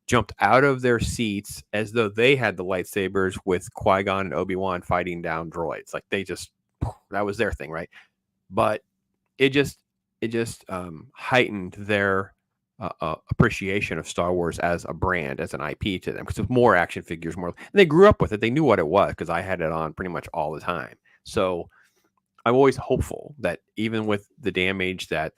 jumped out of their seats as though they had the lightsabers with Qui-Gon and Obi-Wan fighting down droids. Like that was their thing, right? But it just heightened their appreciation of Star Wars as a brand, as an IP to them, because it's more action figures, more. And they grew up with it. They knew what it was because I had it on pretty much all the time. So I'm always hopeful that even with the damage that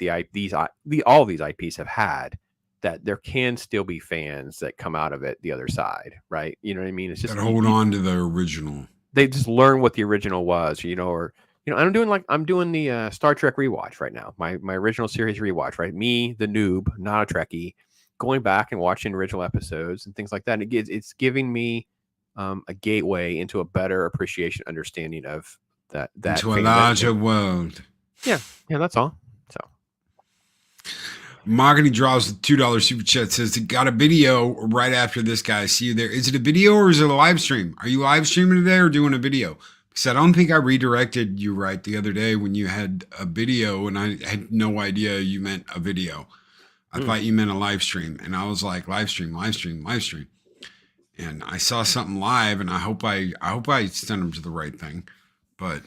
all these IPs have had, that there can still be fans that come out of it the other side, right? You know what I mean? It's just that hold on to the original. They just learn what the original was, you know, or I'm doing the Star Trek rewatch right now, my original series rewatch, right? Me, the noob, not a Trekkie, going back and watching original episodes and things like that. And it's giving me a gateway into a better appreciation, understanding of that into a larger world. Yeah, that's all. So. Mahogany draws the $2 super chat, says, got a video right after this, guy. See you there. Is it a video or is it a live stream? Are you live streaming today or doing a video? Because I don't think I redirected you right the other day when you had a video and I had no idea you meant a video. I thought you meant a live stream. And I was like, live stream. And I saw something live and I hope I sent them to the right thing. But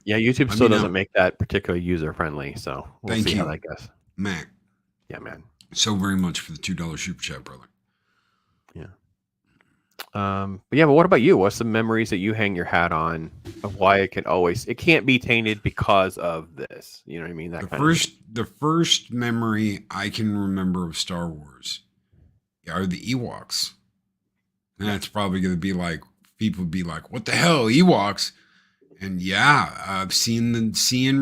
yeah, YouTube still doesn't make that particularly user friendly. So we'll see how that goes. Mac. Yeah, man. So very much for the $2 super chat, brother. Yeah. But what about you? What's the memories that you hang your hat on of why it can't be tainted because of this? You know what I mean? The first memory I can remember of Star Wars are the Ewoks. And that's probably going to be like, people be like, what the hell, Ewoks? And yeah, I've seen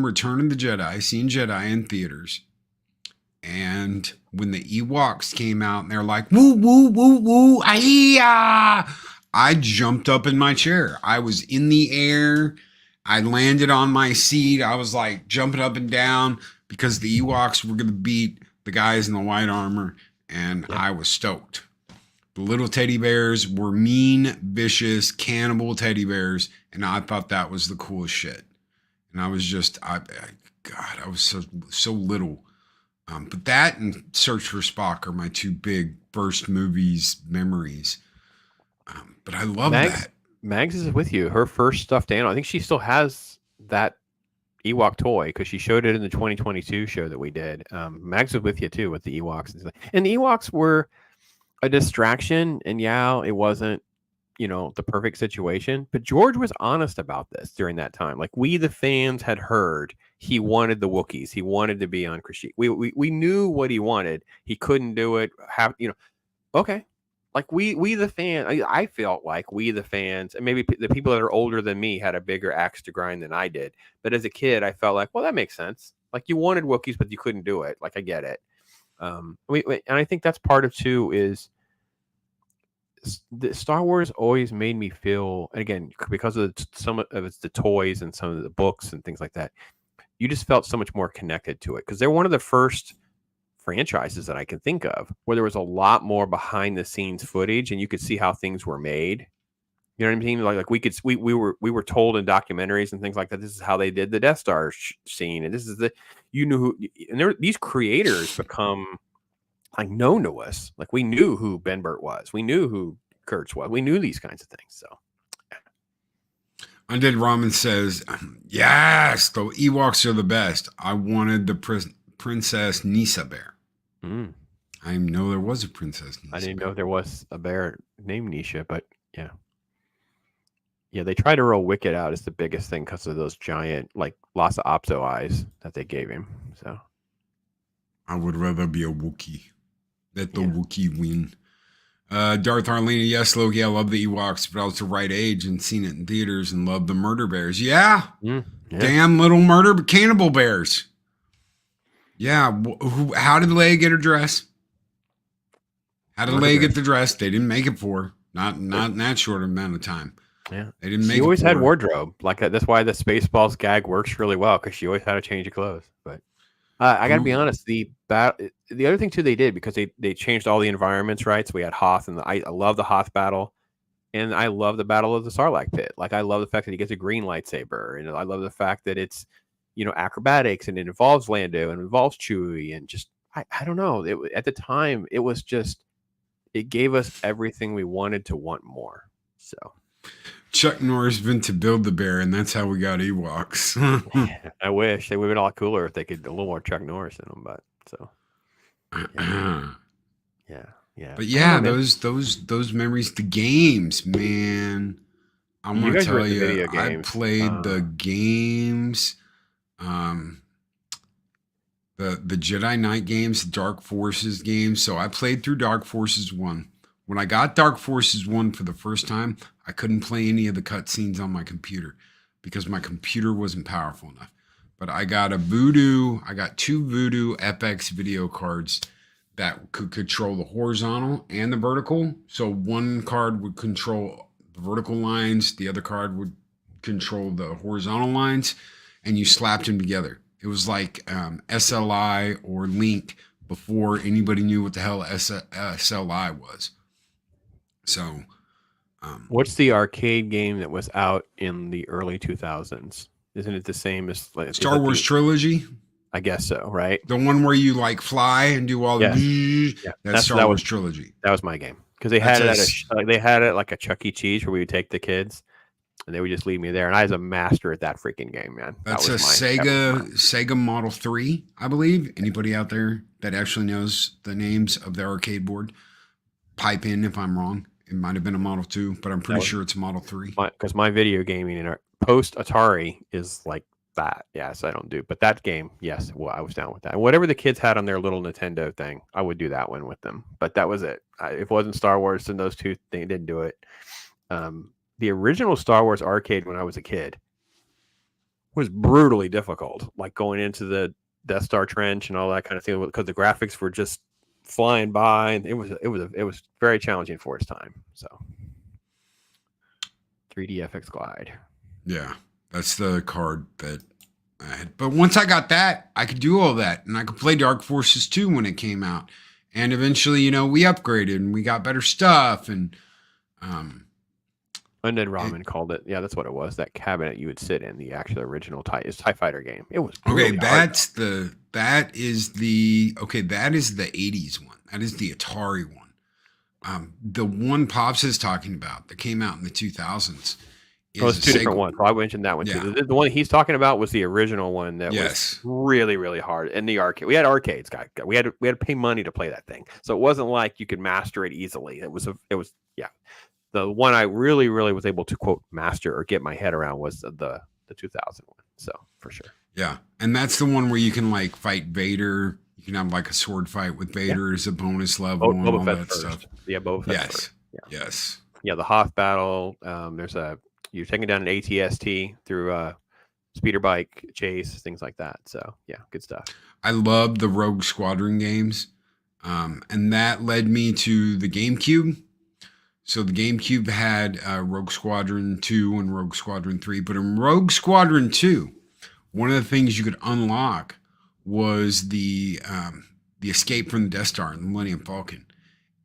Return of the Jedi, seen Jedi in theaters. And when the Ewoks came out and they're like, woo, woo, woo, woo, ah, I jumped up in my chair. I was in the air. I landed on my seat. I was like jumping up and down because the Ewoks were going to beat the guys in the white armor. And I was stoked. The little teddy bears were mean, vicious, cannibal teddy bears. And I thought that was the coolest shit. And I was just, I was so little. But that and Search for Spock are my two big first movies memories. But I love that. Mags is with you. Her first stuffed animal. I think she still has that Ewok toy because she showed it in the 2022 show that we did. Mags was with you too with the Ewoks. And the Ewoks were a distraction. And it wasn't, the perfect situation. But George was honest about this during that time. Like, we, the fans, had heard he wanted the Wookiees. He wanted to be on Kashyyyk. We knew what he wanted. He couldn't do it. Okay. Like, we the fan, I felt like we the fans, and maybe the people that are older than me had a bigger axe to grind than I did. But as a kid, I felt like, well, that makes sense. Like, you wanted Wookiees, but you couldn't do it. Like, I get it. And I think that's part of too is the Star Wars always made me feel, and again, because of some of it's the toys and some of the books and things like that, you just felt so much more connected to it because they're one of the first franchises that I can think of where there was a lot more behind the scenes footage and you could see how things were made. You know what I mean? Like we were told in documentaries and things like that. This is how they did the Death Star scene, and this is these creators become like known to us. Like, we knew who Ben Burt was, we knew who Kurtz was, we knew these kinds of things. So, Undead Ramen says, yes, the Ewoks are the best. I wanted the Princess Nisa bear. I didn't know there was a Princess Nisa. I didn't know there was a bear named Nisha, but yeah. Yeah, they try to roll Wicket out as the biggest thing because of those giant, like, Lhasa Apso eyes that they gave him. So I would rather be a Wookiee. Let the Wookiee win. Darth Arlena, yes, Loki, I love the Ewoks, but I was the right age and seen it in theaters and loved the murder bears. Yeah. Damn little cannibal bears. Yeah. How did Leia get her dress? How did Leia get the dress? They didn't make it for her. Not in that short amount of time. Yeah. They didn't make it. She always had her. wardrobe. Like, that's why the Spaceballs gag works really well, because she always had to change of clothes. But I got to be honest, the other thing too they did, because they changed all the environments, right? So we had Hoth, and I love the Hoth battle, and I love the Battle of the Sarlacc Pit. Like, I love the fact that he gets a green lightsaber, and I love the fact that it's acrobatics, and it involves Lando and it involves Chewie, and just I don't know. At the time, it was just, it gave us everything we wanted to want more. So Chuck Norris been to build the bear, and that's how we got Ewoks. I wish they would have been a lot cooler if they could a little more Chuck Norris in them, but so yeah. But yeah, those memories, the games, man. I'm gonna tell you, I played the games, the Jedi Knight games, the Dark Forces games. So I played through Dark Forces 1. When I got Dark Forces 1 for the first time, I couldn't play any of the cutscenes on my computer because my computer wasn't powerful enough. But I got two Voodoo FX video cards that could control the horizontal and the vertical. So one card would control the vertical lines, the other card would control the horizontal lines, and you slapped them together. It was like SLI or Link before anybody knew what the hell SLI was. So, what's the arcade game that was out in the early 2000s? Isn't it the same as Star Wars Trilogy? I guess so, right? The one where you like fly and do all the that's Star Wars Trilogy. That was my game, because they had it like a Chuck E. Cheese where we would take the kids and they would just leave me there, and I was a master at that freaking game, man. That's a Sega Model 3, I believe. Anybody out there that actually knows the names of the arcade board, pipe in if I'm wrong. It might have been a Model 2, but I'm pretty sure it's a Model 3. Because my video gaming in post Atari is like that. Yes, I don't do. But that game, yes, well, I was down with that. And whatever the kids had on their little Nintendo thing, I would do that one with them. But that was it. If it wasn't Star Wars, then those two, they didn't do it. The original Star Wars arcade when I was a kid was brutally difficult. Like, going into the Death Star trench and all that kind of thing, because the graphics were just flying by, and it was very challenging for its time. So 3D FX Glide. Yeah, that's the card that I had. But once I got that, I could do all that, and I could play Dark Forces 2 when it came out. And eventually, we upgraded and we got better stuff. And Undead Ramen called it. Yeah, that's what it was. That cabinet you would sit in, the actual original TIE Fighter game. It was okay. That is the 80s one. That is the Atari one. The one Pops is talking about that came out in the 2000s. It's two different ones. So I mentioned that one too. The one he's talking about was the original one that was really, really hard in the arcade. We had arcades, guys. We had to pay money to play that thing, so it wasn't like you could master it easily. It was the one I really was able to quote master or get my head around was the 2000 one. So for sure. Yeah, and that's the one where you can like fight Vader. You can have like a sword fight with Vader as a bonus level and all Fett that first. stuff. Yeah, Boba Fett Yes, first. yes. Yeah, the Hoth battle. You're taking down an ATST through speeder bike chase, things like that. So yeah, good stuff. I love the Rogue Squadron games, and that led me to the GameCube. So the GameCube had Rogue Squadron 2 and Rogue Squadron 3, but in Rogue Squadron 2, one of the things you could unlock was the escape from the Death Star and the Millennium Falcon,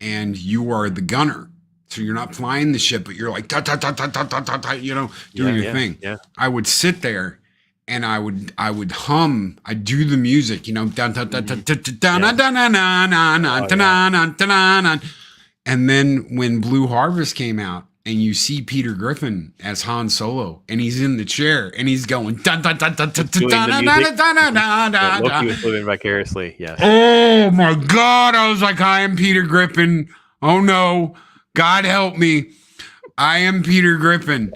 and you are the gunner. So you're not flying the ship, but you're like ta ta ta ta ta ta ta, you know, doing your thing. Yeah. I would sit there and I would hum. I'd do the music, you know, and then when Blue Harvest came out, and you see Peter Griffin as Han Solo, and he's in the chair, and he's going Loki was living vicariously. Yes. Oh my God! I was like, I am Peter Griffin. Oh no, God help me! I am Peter Griffin.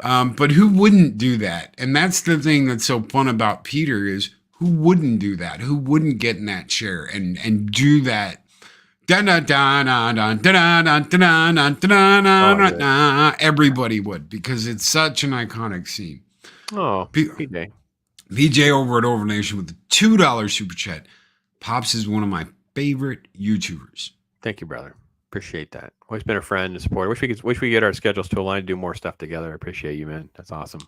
But who wouldn't do that? And that's the thing that's so fun about Peter is who wouldn't do that? Who wouldn't get in that chair and do that? Everybody would, because it's such an iconic scene. Oh, PJ. VJ over at Over Nation with the $2 super chat. Pops is one of my favorite YouTubers. Thank you, brother. Appreciate that. Always been a friend and supporter. Wish we get our schedules to align to do more stuff together. I appreciate you, man. That's awesome.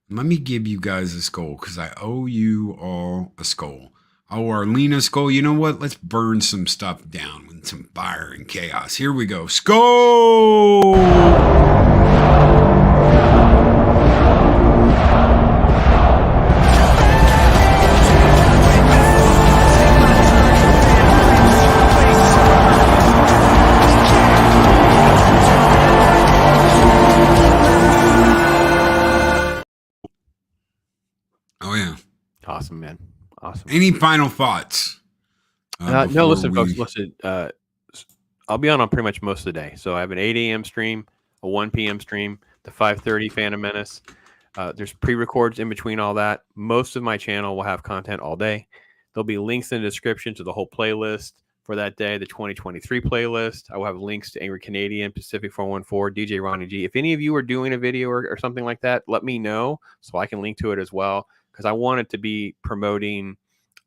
Let me give you guys a skull because I owe you all a skull. I owe Arlena a skull. You know what? Let's burn some stuff down with some fire and chaos. Here we go. Skull! Oh, yeah. Awesome, man. Awesome. Any final thoughts? No, listen, folks. Listen, I'll be on pretty much most of the day. So I have an 8 a.m. stream, a 1 p.m. stream, the 5:30 Phantom Menace. There's pre-records in between all that. Most of my channel will have content all day. There'll be links in the description to the whole playlist for that day, the 2023 playlist. I will have links to Angry Canadian, Pacific 414, DJ Ronnie G. If any of you are doing a video or something like that, let me know so I can link to it as well, because I want it to be promoting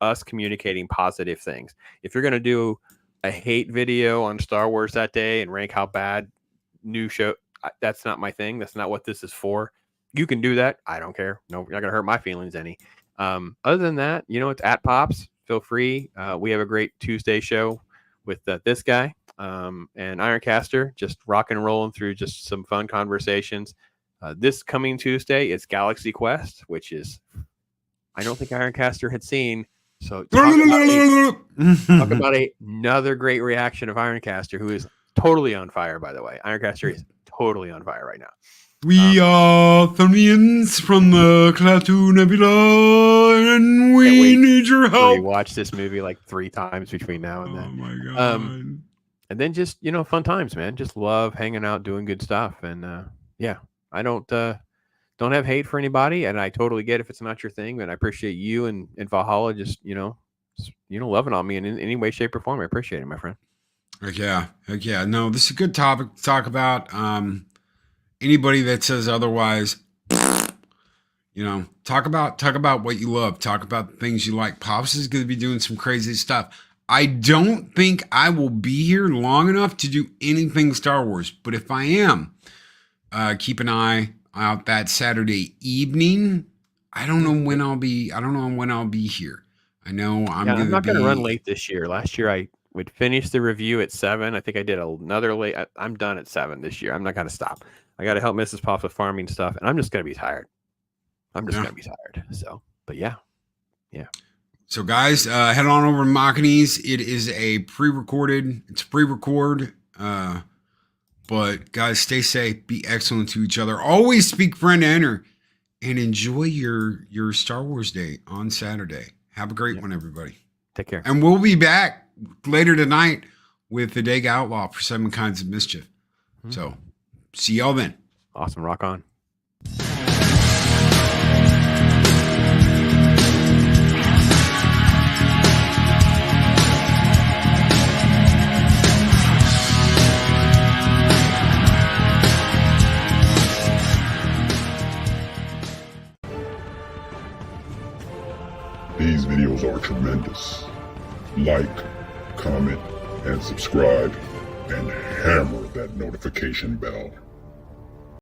us communicating positive things. If you're going to do a hate video on Star Wars that day and rank how bad new show, that's not my thing. That's not what this is for. You can do that. I don't care. No, you're not going to hurt my feelings any. Other than that, it's at Pops. Feel free. We have a great Tuesday show with this guy and Ironcaster, just rock and rolling through just some fun conversations. This coming Tuesday, it's Galaxy Quest, which is, I don't think Ironcaster had seen. So talk about another great reaction of Ironcaster, who is totally on fire, by the way. Ironcaster is totally on fire right now. We are Thunians from the Klaatu Nebula, and we need your help. We watched this movie like 3 times between now and then. Oh my God. And then just, fun times, man. Just love hanging out, doing good stuff. And yeah, I don't have hate for anybody, and I totally get if it's not your thing. And I appreciate you and Valhalla just loving on me in any way, shape, or form. I appreciate it, my friend. Heck yeah. No, this is a good topic to talk about. Anybody that says otherwise, talk about what you love. Talk about the things you like. Pops is going to be doing some crazy stuff. I don't think I will be here long enough to do anything Star Wars, but if I am, keep an eye out that Saturday evening. I don't know when I'll be here. I know I'm not going to run late this year. Last year I would finish the review at 7. I think I did another late. I'm done at 7 this year. I'm not going to stop. I got to help Mrs. Pops with farming stuff, and I'm just going to be tired. So, but yeah. So guys, head on over to Machines. It is a pre-recorded. It's a pre-record. But guys, stay safe. Be excellent to each other. Always speak friend to enter, and enjoy your Star Wars day on Saturday. Have a great one, everybody. Take care. And we'll be back later tonight with the Dega Outlaw for 7 Kinds of Mischief. So See y'all then. Awesome. Rock on. These videos are tremendous. Like, comment, and subscribe, and hammer that notification bell.